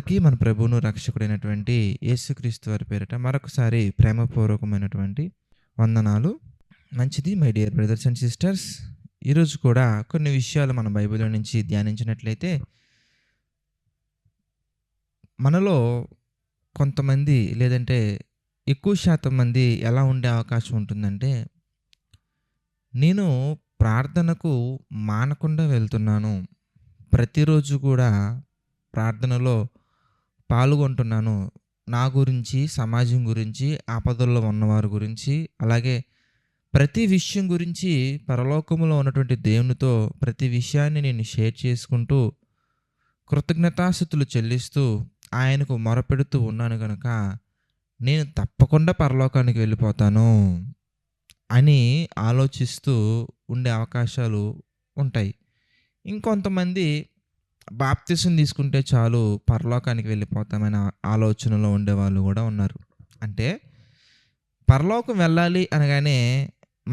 అందరికీ మన ప్రభువును రక్షకుడైనటువంటి యేసుక్రీస్తు వారి పేరిట మరొకసారి ప్రేమపూర్వకమైనటువంటి వందనాలు. మంచిది my dear brothers and sisters. ఈరోజు కూడా కొన్ని విషయాలు మన బైబిల్లో నుంచి ధ్యానించినట్లయితే, మనలో కొంతమంది లేదంటే ఎక్కువ శాతం మంది ఎలా ఉండే అవకాశం ఉంటుందంటే, నేను ప్రార్థనకు మానకుండా వెళ్తున్నాను, ప్రతిరోజు కూడా ప్రార్థనలో పాల్గొంటున్నాను, నా గురించి, సమాజం గురించి, ఆపదల్లో ఉన్నవారి గురించి, అలాగే ప్రతి విషయం గురించి పరలోకములో ఉన్నటువంటి దేవునితో ప్రతి విషయాన్ని నేను షేర్ చేసుకుంటూ కృతజ్ఞతాస్తుతులు చెల్లిస్తూ ఆయనకు మొరపెడుతూ ఉన్నాను గనుక నేను తప్పకుండా పరలోకానికి వెళ్ళిపోతాను అని ఆలోచిస్తూ ఉండే అవకాశాలు ఉంటాయి. ఇంకొంతమంది బాప్తిసం తీసుకుంటే చాలు పరలోకానికి వెళ్ళిపోతామనే ఆలోచనలో ఉండేవాళ్ళు కూడా ఉన్నారు. అంటే పరలోకం వెళ్ళాలి అనగానే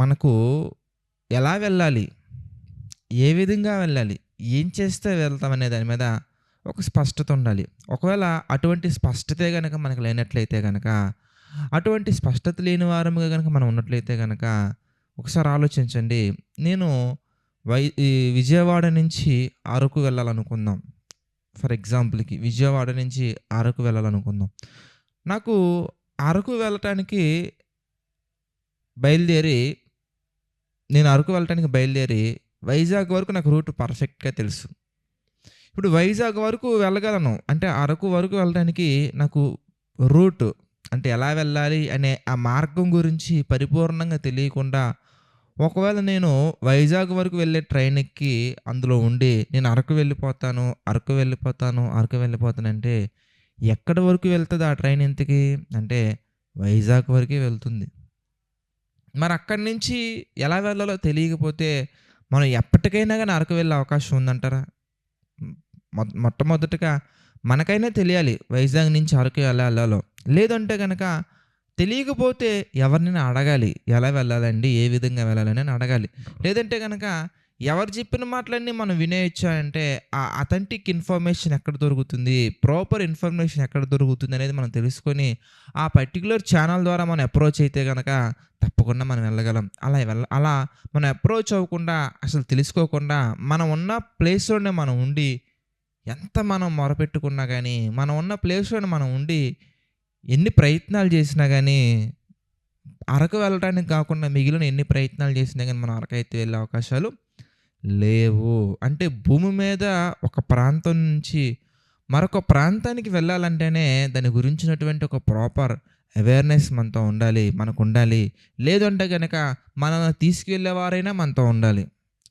మనకు ఎలా వెళ్ళాలి, ఏ విధంగా వెళ్ళాలి, ఏం చేస్తే వెళ్తామనే దాని మీద ఒక స్పష్టత ఉండాలి. ఒకవేళ అటువంటి స్పష్టతే కనుక మనకు లేనట్లయితే కనుక, అటువంటి స్పష్టత లేని వారముగా కనుక మనం ఉన్నట్లయితే కనుక ఒకసారి ఆలోచించండి. నేను విజయవాడ నుంచి అరకు వెళ్ళాలనుకుందాం. ఫర్ ఎగ్జాంపుల్కి విజయవాడ నుంచి అరకు వెళ్ళాలనుకుందాం. నాకు అరకు వెళ్ళటానికి నేను అరకు వెళ్ళటానికి బయలుదేరి వైజాగ్ వరకు నాకు రూట్ పర్ఫెక్ట్గా తెలుసు. ఇప్పుడు వైజాగ్ వరకు వెళ్ళగలను అంటే అరకు వరకు వెళ్ళడానికి నాకు రూట్ అంటే ఎలా వెళ్ళాలి అనే ఆ మార్గం గురించి పరిపూర్ణంగా తెలియకుండా, ఒకవేళ నేను వైజాగ్ వరకు వెళ్ళే ట్రైన్ ఎక్కి అందులో ఉండి నేను అరకు వెళ్ళిపోతానంటే ఎక్కడి వరకు వెళ్తుంది ఆ ట్రైన్ ఇంతకి అంటే వైజాగ్ వరకే వెళ్తుంది. మరి అక్కడి నుంచి ఎలా వెళ్ళాలో తెలియకపోతే మనం ఎప్పటికైనా కానీ అరకు వెళ్ళే అవకాశం ఉందంటారా? మొట్టమొదటిగా మనకైనా తెలియాలి వైజాగ్ నుంచి అరకు ఎలా వెళ్ళాలో. లేదంటే కనుక తెలియకపోతే ఎవరినైనా అడగాలి, ఎలా వెళ్ళాలండి, ఏ విధంగా వెళ్ళాలని అడగాలి. లేదంటే కనుక ఎవరు చెప్పిన మాటలన్నీ మనం వినేయచ్చా అంటే ఆ అథెంటిక్ ఇన్ఫర్మేషన్ ఎక్కడ దొరుకుతుంది, ప్రాపర్ ఇన్ఫర్మేషన్ ఎక్కడ దొరుకుతుంది అనేది మనం తెలుసుకొని ఆ పర్టికులర్ ఛానల్ ద్వారా మనం అప్రోచ్ అయితే కనుక తప్పకుండా మనం వెళ్ళగలం. అలా మనం అప్రోచ్ అవ్వకుండా, అసలు తెలుసుకోకుండా మనం ఉన్న ప్లేస్లోనే మనం ఉండి ఎంత మనం మొరపెట్టుకున్నా కానీ, మనం ఉన్న ప్లేస్లోనే మనం ఉండి ఎన్ని ప్రయత్నాలు చేసినా కానీ అరకు వెళ్ళడానికి కాకుండా మిగిలిన ఎన్ని ప్రయత్నాలు చేసినా కానీ మనం అరకు అయితే వెళ్ళే అవకాశాలు లేవు. అంటే భూమి మీద ఒక ప్రాంతం నుంచి మరొక ప్రాంతానికి వెళ్ళాలంటేనే దాని గురించినటువంటి ఒక ప్రాపర్ అవేర్నెస్ మనకు ఉండాలి. లేదంటే కనుక మనల్ని తీసుకువెళ్ళేవారైనా మనతో ఉండాలి.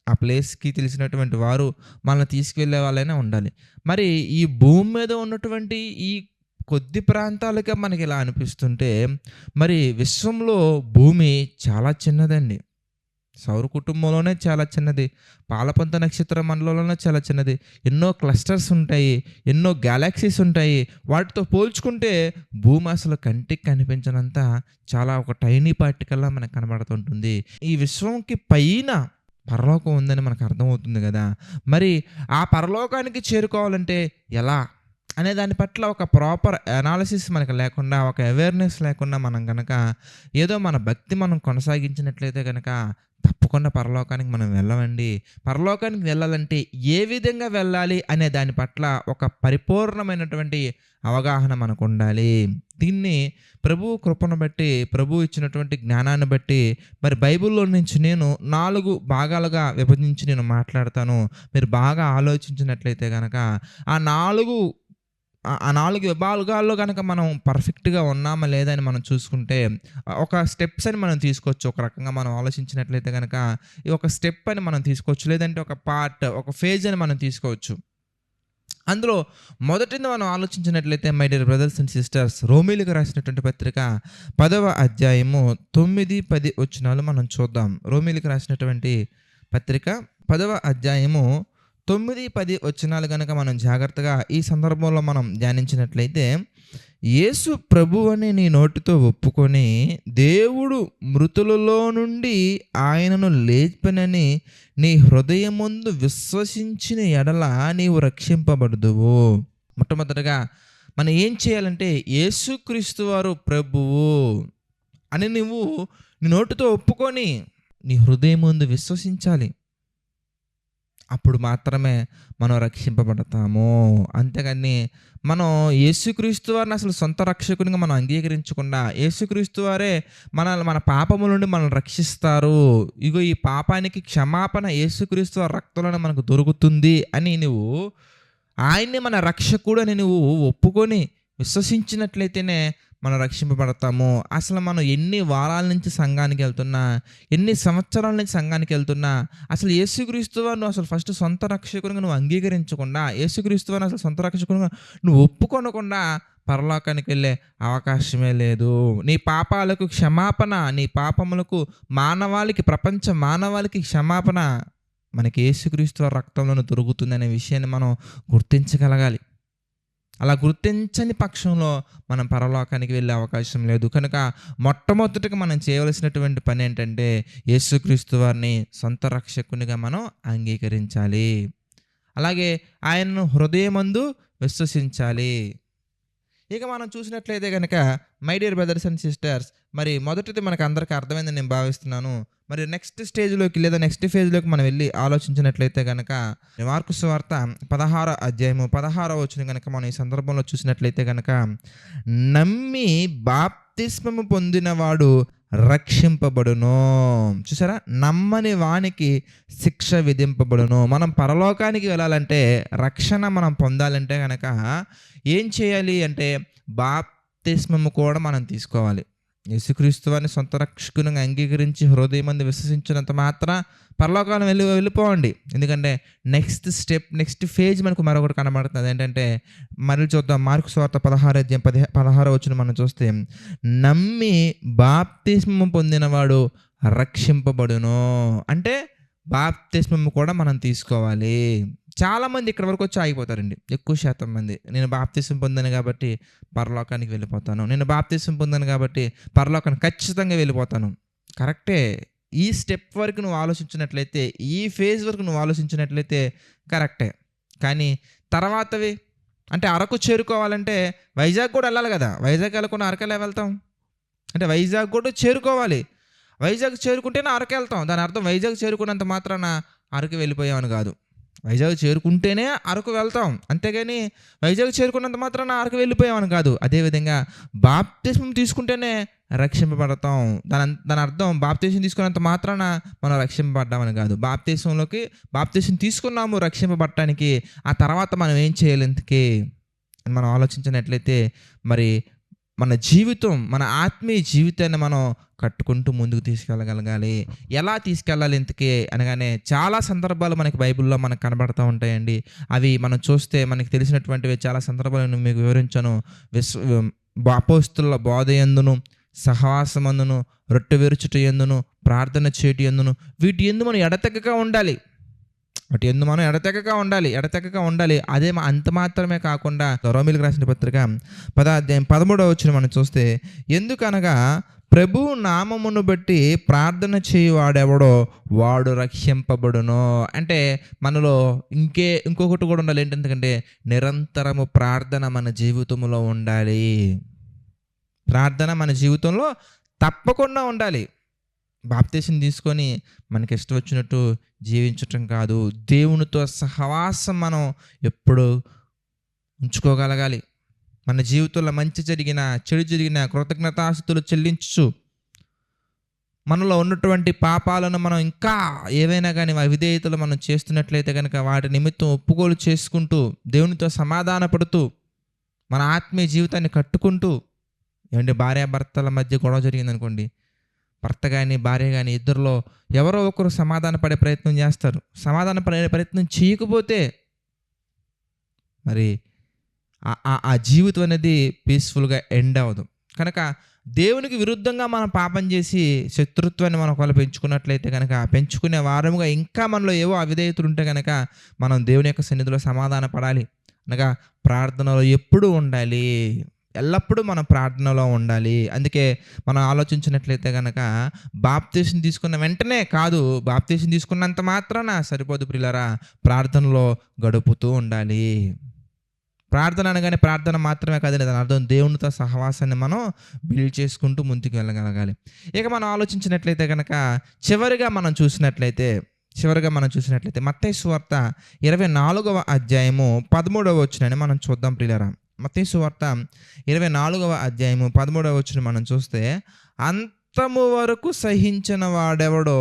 ఆ ప్లేస్కి తెలిసినటువంటి వారు మనల్ని తీసుకువెళ్ళే వాళ్ళైనా ఉండాలి. మరి ఈ భూమి మీద ఉన్నటువంటి ఈ కొద్ది ప్రాంతాలుగా మనకి ఇలా అనిపిస్తుంటే, మరి విశ్వంలో భూమి చాలా చిన్నదండి. సౌర కుటుంబంలోనే చాలా చిన్నది, పాలపంత నక్షత్ర మండలంలోనే చాలా చిన్నది. ఎన్నో క్లస్టర్స్ ఉంటాయి, ఎన్నో గ్యాలక్సీస్ ఉంటాయి. వాటితో పోల్చుకుంటే భూమి అసలు కంటికి కనిపించనంత చాలా ఒక టైనీ పార్టికల్లా మనకు కనబడుతుంటుంది. ఈ విశ్వంకి పైన పరలోకం ఉందని మనకు అర్థమవుతుంది కదా. మరి ఆ పరలోకానికి చేరుకోవాలంటే ఎలా అనే దాని పట్ల ఒక ప్రాపర్ అనాలిసిస్ మనకు లేకుండా, ఒక అవేర్నెస్ లేకుండా మనం కనుక ఏదో మన భక్తి మనం కొనసాగించినట్లయితే కనుక తప్పకుండా పరలోకానికి మనం వెళ్ళమండి. పరలోకానికి వెళ్ళాలంటే ఏ విధంగా వెళ్ళాలి అనే దాని పట్ల ఒక పరిపూర్ణమైనటువంటి అవగాహన మనకు ఉండాలి. దీన్ని ప్రభువు కృపను బట్టి, ప్రభువు ఇచ్చినటువంటి జ్ఞానాన్ని బట్టి మరి బైబిల్లో నుంచి నేను 4 భాగాలుగా విభజించి నేను మాట్లాడతాను. మీరు బాగా ఆలోచించినట్లయితే కనుక ఆ 4 విభాగాల్లో కనుక మనం పర్ఫెక్ట్గా ఉన్నామా లేదా అని మనం చూసుకుంటే ఒక స్టెప్స్ అని మనం తీసుకోవచ్చు. ఒక రకంగా మనం ఆలోచించినట్లయితే కనుక ఈ ఒక స్టెప్ అని మనం తీసుకోవచ్చు, లేదంటే ఒక పార్ట్, ఒక ఫేజ్ అని మనం తీసుకోవచ్చు. అందులో మొదటిది మనం ఆలోచించినట్లయితే my dear brothers and sisters, రోమీలకు రాసినటువంటి పత్రిక 10వ అధ్యాయము 9-10 వచనాలు మనం చూద్దాం. రోమీలకు రాసినటువంటి పత్రిక 10వ అధ్యాయము 9-10 వచనాలు కనుక మనం జాగ్రత్తగా ఈ సందర్భంలో మనం ధ్యానించినట్లయితే, యేసు ప్రభువని నీ నోటితో ఒప్పుకొని దేవుడు మృతులలో నుండి ఆయనను లేపనని నీ హృదయమందు విశ్వసించిన ఎడల నీవు రక్షింపబడుదువు. మొట్టమొదటిగా మనం ఏం చేయాలంటే యేసుక్రీస్తు వారు ప్రభువు అని నువ్వు నీ నోటితో ఒప్పుకొని నీ హృదయం ముందు విశ్వసించాలి. అప్పుడు మాత్రమే మనం రక్షింపబడతాము. అంతేగాని మనం యేసుక్రీస్తు వారిని అసలు సొంత రక్షకునిగా మనం అంగీకరించకుండా, యేసుక్రీస్తు వారే మన పాపముల నుండి మనల్ని రక్షిస్తారు, ఇగో ఈ పాపానికి క్షమాపణ యేసుక్రీస్తు వారి రక్తంలోనే మనకు దొరుకుతుంది అని నువ్వు ఆయన్ని మన రక్షకుడు అని నువ్వు ఒప్పుకొని విశ్వసించినట్లయితేనే మనం రక్షింపబడతాము. అసలు మనం ఎన్ని వారాల నుంచి సంఘానికి వెళ్తున్నా, ఎన్ని సంవత్సరాల నుంచి సంఘానికి వెళ్తున్నా, అసలు యేసుక్రీస్తు వారిని అసలు ఫస్ట్ సొంత రక్షకునిగా నువ్వు అంగీకరించకుండా, యేసుక్రీస్తు వారిని అసలు సొంత రక్షకునిగా నువ్వు ఒప్పుకొనకుండా పరలోకానికి వెళ్ళే అవకాశమే లేదు. నీ పాపాలకు క్షమాపణ, నీ పాపములకు ప్రపంచ మానవాళికి క్షమాపణ మనకి యేసుక్రీస్తు వారి రక్తంలోనే దొరుకుతుందనే విషయాన్ని మనం గుర్తించగలగాలి. అలా గుర్తించని పక్షంలో మనం పరలోకానికి వెళ్ళే అవకాశం లేదు. కనుక మొట్టమొదటిగా మనం చేయవలసినటువంటి పని ఏంటంటే యేసుక్రీస్తు వారిని సొంత రక్షకునిగా మనం అంగీకరించాలి. అలాగే ఆయనను హృదయమందు విశ్వసించాలి. ఇక మనం చూసినట్లయితే కనుక my dear brothers and sisters, మరి మొదటిది మనకు అందరికీ అర్థమైందని నేను భావిస్తున్నాను. మరి నెక్స్ట్ స్టేజ్లోకి లేదా నెక్స్ట్ ఫేజ్లోకి మనం వెళ్ళి ఆలోచించినట్లయితే కనుక మార్కు సువార్త 16వ అధ్యాయము 16వ వచనం కనుక మనం ఈ సందర్భంలో చూసినట్లయితే కనుక, నమ్మి బాప్తిస్మము పొందినవాడు రక్షింపబడును. చూసారా, నమ్మని వానికి శిక్ష విధింపబడును. మనం పరలోకానికి వెళ్ళాలంటే, రక్షణ మనం పొందాలంటే కనుక ఏం చేయాలి అంటే బాప్తిస్మము కూడా మనం తీసుకోవాలి. యేసుక్రీస్తు వారిని సొంత రక్షకునిగా అంగీకరించి హృదయమందు విశ్వసించినంత మాత్రం పరలోకాన్ని వెళ్ళిపోవండి. ఎందుకంటే నెక్స్ట్ స్టెప్, నెక్స్ట్ ఫేజ్ మనకు మరొకటి కనబడుతుంది. ఏంటంటే మళ్ళీ చూద్దాం, మార్కు సువార్త 16వ వచనం మనం చూస్తే, నమ్మి బాప్తిస్మము పొందినవాడు రక్షింపబడును. అంటే బాప్తిస్మము కూడా మనం తీసుకోవాలి. చాలామంది ఇక్కడ వరకు వచ్చి ఆగిపోతారండి. ఎక్కువ శాతం మంది, నేను బాప్తిస్మం పొందాను కాబట్టి పరలోకానికి వెళ్ళిపోతాను, నేను బాప్తిస్మం పొందాను కాబట్టి పరలోకానికి ఖచ్చితంగా వెళ్ళిపోతాను. కరెక్టే, ఈ స్టెప్ వరకు నువ్వు ఆలోచించినట్లయితే, ఈ ఫేజ్ వరకు నువ్వు ఆలోచించినట్లయితే కరెక్టే. కానీ తర్వాతవి అంటే అరకు చేరుకోవాలంటే వైజాగ్ కూడా వెళ్ళాలి కదా. వైజాగ్ వెళ్ళకుండా అరకు ఎలా వెళ్తాం? అంటే వైజాగ్ కూడా చేరుకోవాలి. వైజాగ్ చేరుకుంటేనే అరకు వెళ్తాం. దాని అర్థం వైజాగ్ చేరుకున్నంత మాత్రాన అరకు వెళ్ళిపోయామని కాదు. వైజాగ్ చేరుకుంటేనే అరకు వెళ్తాం, అంతేగాని వైజాగ్ చేరుకున్నంత మాత్రాన అరకు వెళ్ళిపోయామని కాదు. అదేవిధంగా బాప్తిస్మం తీసుకుంటేనే రక్షింపబడతాం. దాని అర్థం బాప్తిస్మం తీసుకున్నంత మాత్రాన మనం రక్షింపబడ్డామని కాదు. బాప్తిస్మం తీసుకున్నాము రక్షింపబడటానికి. ఆ తర్వాత మనం ఏం చేయాలి ఇంతకీ మనం ఆలోచించినట్లయితే, మరి మన జీవితం, మన ఆత్మీయ జీవితాన్ని మనం కట్టుకుంటూ ముందుకు తీసుకెళ్ళగలగాలి. ఎలా తీసుకెళ్ళాలి ఇంతకీ అనగానే చాలా సందర్భాలు మనకి బైబిల్లో మనకు కనబడుతూ ఉంటాయండి. అవి మనం చూస్తే మనకి తెలిసినటువంటివి చాలా సందర్భాలు నేను మీకు వివరించాను. అపోస్తుల బోధ యందును, సహవాసమందును, రొట్టె విరుచుట యందును, ప్రార్థన చేయటి యందును, వీటి యందు మనం ఎడతెగక ఉండాలి. ఎడతెగక ఉండాలి. అదే అంత మాత్రమే కాకుండా రోమీయులకు రాసిన పత్రిక 10వ అధ్యాయం 13వ వచనం మనం చూస్తే, ఎందుకనగా ప్రభు నామమును బట్టి ప్రార్థన చేయువాడెవడో వాడు రక్షింపబడును. అంటే మనలో ఇంకొకటి కూడా ఉండాలి. ఏంటంటే నిరంతరము ప్రార్థన మన జీవితంలో ఉండాలి. ప్రార్థన మన జీవితంలో తప్పకుండా ఉండాలి. బాప్తిస్మం తీసుకొని మనకి ఇష్టం వచ్చినట్టు జీవించటం కాదు. దేవునితో సహవాసం మనం ఎప్పుడు ఉంచుకోగలగాలి. మన జీవితంలో మంచి జరిగిన, చెడు జరిగిన కృతజ్ఞతాస్తుతులు చెల్లించు, మనలో ఉన్నటువంటి పాపాలను మనం ఇంకా ఏవైనా కానీ అవిధేయతలు మనం చేస్తున్నట్లయితే కనుక వాటి నిమిత్తం ఒప్పుకోలు చేసుకుంటూ, దేవునితో సమాధాన పడుతూ, మన ఆత్మీయ జీవితాన్ని కట్టుకుంటూ. ఏమంటే భార్యాభర్తల మధ్య గొడవ జరిగిందనుకోండి, భర్త కానీ భార్య కానీ ఇద్దరిలో ఎవరో ఒకరు సమాధాన పడే ప్రయత్నం చేస్తారు. సమాధాన పడే ప్రయత్నం చేయకపోతే మరి ఆ జీవితం అనేది పీస్ఫుల్గా ఎండ్ అవ్వదు. కనుక దేవునికి విరుద్ధంగా మనం పాపం చేసి శత్రుత్వాన్ని మనం ఒకవేళ పెంచుకున్నట్లయితే కనుక, పెంచుకునే వారముగా ఇంకా మనలో ఏవో అవిధేయతలు ఉంటే కనుక మనం దేవుని యొక్క సన్నిధిలో సమాధాన పడాలి. అనగా ప్రార్థనలో ఎప్పుడూ ఉండాలి, ఎల్లప్పుడూ మనం ప్రార్థనలో ఉండాలి. అందుకే మనం ఆలోచించినట్లయితే కనుక బాప్తిస్మం తీసుకున్న వెంటనే కాదు, బాప్తిస్మం తీసుకున్నంత మాత్రాన సరిపోదు ప్రియులారా, ప్రార్థనలో గడుపుతూ ఉండాలి. ప్రార్థన అనగానే ప్రార్థన మాత్రమే కాదండి, దాని అర్థం దేవునితో సహవాసాన్ని మనం బిల్డ్ చేసుకుంటూ ముందుకు వెళ్ళగలగాలి. ఇక మనం ఆలోచించినట్లయితే కనుక చివరిగా మనం చూసినట్లయితే మత్తయి సువార్త 24వ అధ్యాయము 13వ వచనాన్ని మనం చూద్దాం ప్రియులారా. మత్తయి సువార్త 24వ అధ్యాయము 13వ వచనం మనం చూస్తే, అంతము వరకు సహించిన వాడెవడో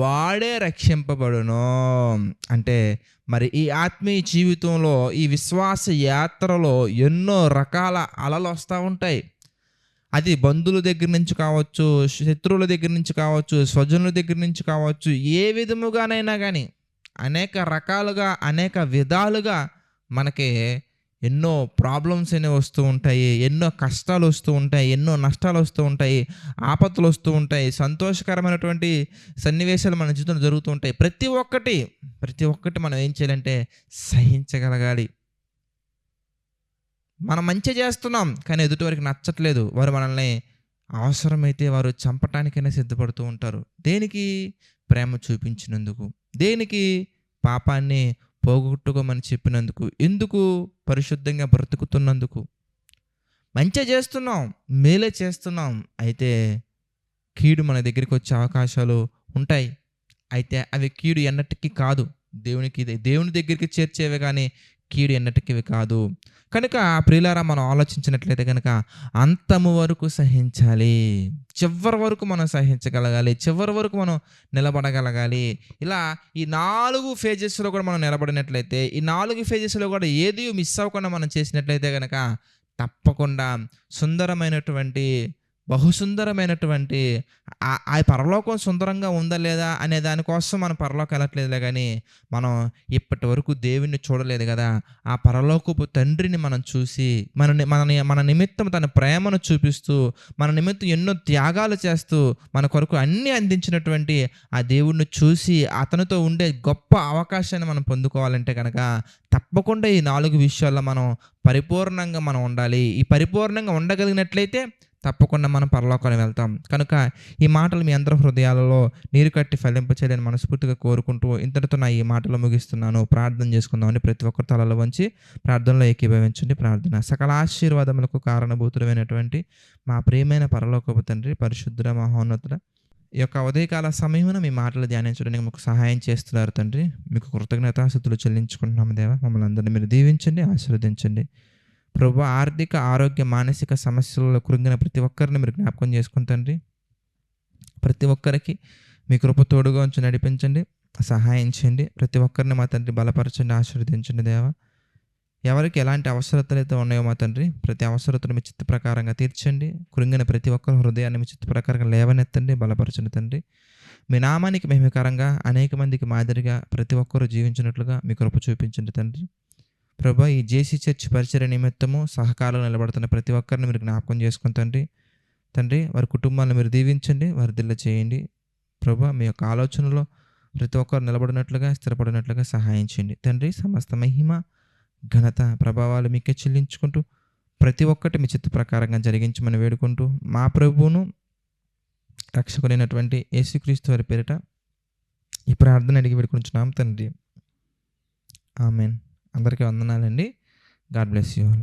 వాడే రక్షింపబడును. అంటే మరి ఈ ఆత్మీయ జీవితంలో, ఈ విశ్వాస యాత్రలో ఎన్నో రకాల అలలు వస్తూ ఉంటాయి. అది బంధువుల దగ్గర నుంచి కావచ్చు, శత్రువుల దగ్గర నుంచి కావచ్చు, స్వజనుల దగ్గర నుంచి కావచ్చు, ఏ విధముగానైనా కానీ అనేక రకాలుగా, అనేక విధాలుగా మనకి ఎన్నో ప్రాబ్లమ్స్ అనేవి వస్తూ ఉంటాయి, ఎన్నో కష్టాలు వస్తూ ఉంటాయి, ఎన్నో నష్టాలు వస్తూ ఉంటాయి, ఆపత్తులు వస్తూ ఉంటాయి, సంతోషకరమైనటువంటి సన్నివేశాలు మన జీవితంలో జరుగుతూ ఉంటాయి. ప్రతి ఒక్కటి మనం ఏం చేయాలంటే సహించగలగాలి. మనం మంచి చేస్తున్నాం కానీ ఎదుటివారికి నచ్చట్లేదు, వారు మనల్ని అవసరమైతే వారు చంపటానికైనా సిద్ధపడుతూ ఉంటారు. దేనికి? ప్రేమ చూపించినందుకు. దేనికి? పాపాన్ని పోగొట్టుకోమని చెప్పినందుకు. ఎందుకు? పరిశుద్ధంగా బ్రతుకుతున్నందుకు. మంచి చేస్తున్నాం, మేలే చేస్తున్నాం, అయితే కీడు మన దగ్గరికి వచ్చే అవకాశాలు ఉంటాయి. అయితే అవి కీడు ఎన్నటికీ కాదు, దేవుని దగ్గరికి చేర్చేవి కానీ కీడు ఎన్నటికీ కాదు. కనుక ప్రియులారా, మనం ఆలోచించినట్లయితే కనుక అంతము వరకు సహించాలి, చివరి వరకు మనం సహించగలగాలి, చివరి వరకు మనం నిలబడగలగాలి. ఇలా ఈ 4 ఫేజెస్లో కూడా మనం నిలబడినట్లయితే, ఈ 4 ఫేజెస్లో కూడా ఏది మిస్ అవ్వకుండా మనం చేసినట్లయితే కనుక తప్పకుండా సుందరమైనటువంటి, బహుసుందరమైనటువంటి ఆ పరలోకం సుందరంగా ఉందా లేదా అనే దానికోసం మనం పరలోకం వెళ్ళట్లేదులే, కానీ మనం ఇప్పటి వరకు దేవుణ్ణి చూడలేదు కదా. ఆ పరలోకపు తండ్రిని మనం చూసి మన నిమిత్తం తన ప్రేమను చూపిస్తూ, మన నిమిత్తం ఎన్నో త్యాగాలు చేస్తూ, మన కొరకు అన్నీ అందించినటువంటి ఆ దేవుణ్ణి చూసి అతనితో ఉండే గొప్ప అవకాశాన్ని మనం పొందుకోవాలంటే కనుక తప్పకుండా ఈ 4 విషయాల్లో మనం పరిపూర్ణంగా మనం ఉండాలి. ఈ పరిపూర్ణంగా ఉండగలిగినట్లయితే తప్పకుండా మనం పరలోకానికి వెళ్తాం. కనుక ఈ మాటలు మీ అందరి హృదయాలలో నీరు కట్టి ఫలింపచేయాలని మనస్ఫూర్తిగా కోరుకుంటూ ఇంతటితో నా ఈ మాటలు ముగిస్తున్నాను. ప్రార్థన చేసుకుందామని ప్రతి ఒక్కరి తలలో వంచి ప్రార్థనలో ఏకీభవించండి. ప్రార్థన. సకల ఆశీర్వాదములకు కారణభూతుడమైనటువంటి మా ప్రియమైన పరలోకపు తండ్రి, పరిశుద్ధ మహోన్నతుడ, ఈ యొక్క ఉదయకాల సమయమున మీ మాటలు ధ్యానించడానికి మాకు సహాయం చేస్తున్నారు తండ్రి. మీకు కృతజ్ఞతాస్తుతులు చెల్లించుకుంటున్నాము దేవా. మమ్మల్ని అందరినీ మీరు దీవించండి, ఆశీర్వదించండి. ప్రభు, ఆర్థిక, ఆరోగ్య, మానసిక సమస్యలలో కృంగిన ప్రతి ఒక్కరిని మీరు జ్ఞాపకం చేసుకుని తండ్రి, ప్రతి ఒక్కరికి మీ కృప తోడుగా ఉంచి నడిపించండి, సహాయం చేయండి. ప్రతి ఒక్కరిని మా తండ్రి బలపరచండి, ఆశీర్వదించండి దేవా. ఎవరికి ఎలాంటి అవసరతలు అయితే ఉన్నాయో మా తండ్రి, ప్రతి అవసరతను మీ చిత్త ప్రకారంగా తీర్చండి. కృంగిన ప్రతి ఒక్కరి హృదయాన్ని మీ చిత్త ప్రకారంగా లేవనెత్తండి, బలపరచండి తండ్రి. మీ నామానికి మహిమకరంగా అనేక మందికి మాదిరిగా ప్రతి ఒక్కరూ జీవించినట్లుగా మీ కృప చూపించండి తండ్రి. ప్రభా, ఈ జేసీ చర్చ్ పరిచర్య నిమిత్తము సహకారం నిలబడుతున్న ప్రతి ఒక్కరిని మీరు జ్ఞాపకం చేసుకుని తండ్రి, వారి కుటుంబాలను మీరు దీవించండి, వర్ధిల్ల చేయండి. ప్రభా, మీ యొక్క ఆలోచనలో ప్రతి ఒక్కరు నిలబడినట్లుగా, స్థిరపడినట్లుగా సహాయం చేయండి తండ్రి. సమస్త మహిమ, ఘనత, ప్రభావాలు మీకే చెల్లించుకుంటూ ప్రతి ఒక్కటి మీ చిత్త ప్రకారంగా జరిగించమని వేడుకుంటూ మా ప్రభువును రక్షకుడైనటువంటి యేసుక్రీస్తు వారి పేరిట ఈ ప్రార్థన అడిగి వేడుకుంటున్నాం తండ్రి. ఆమెన్. అందరికీ వందనాలండి. God bless you all.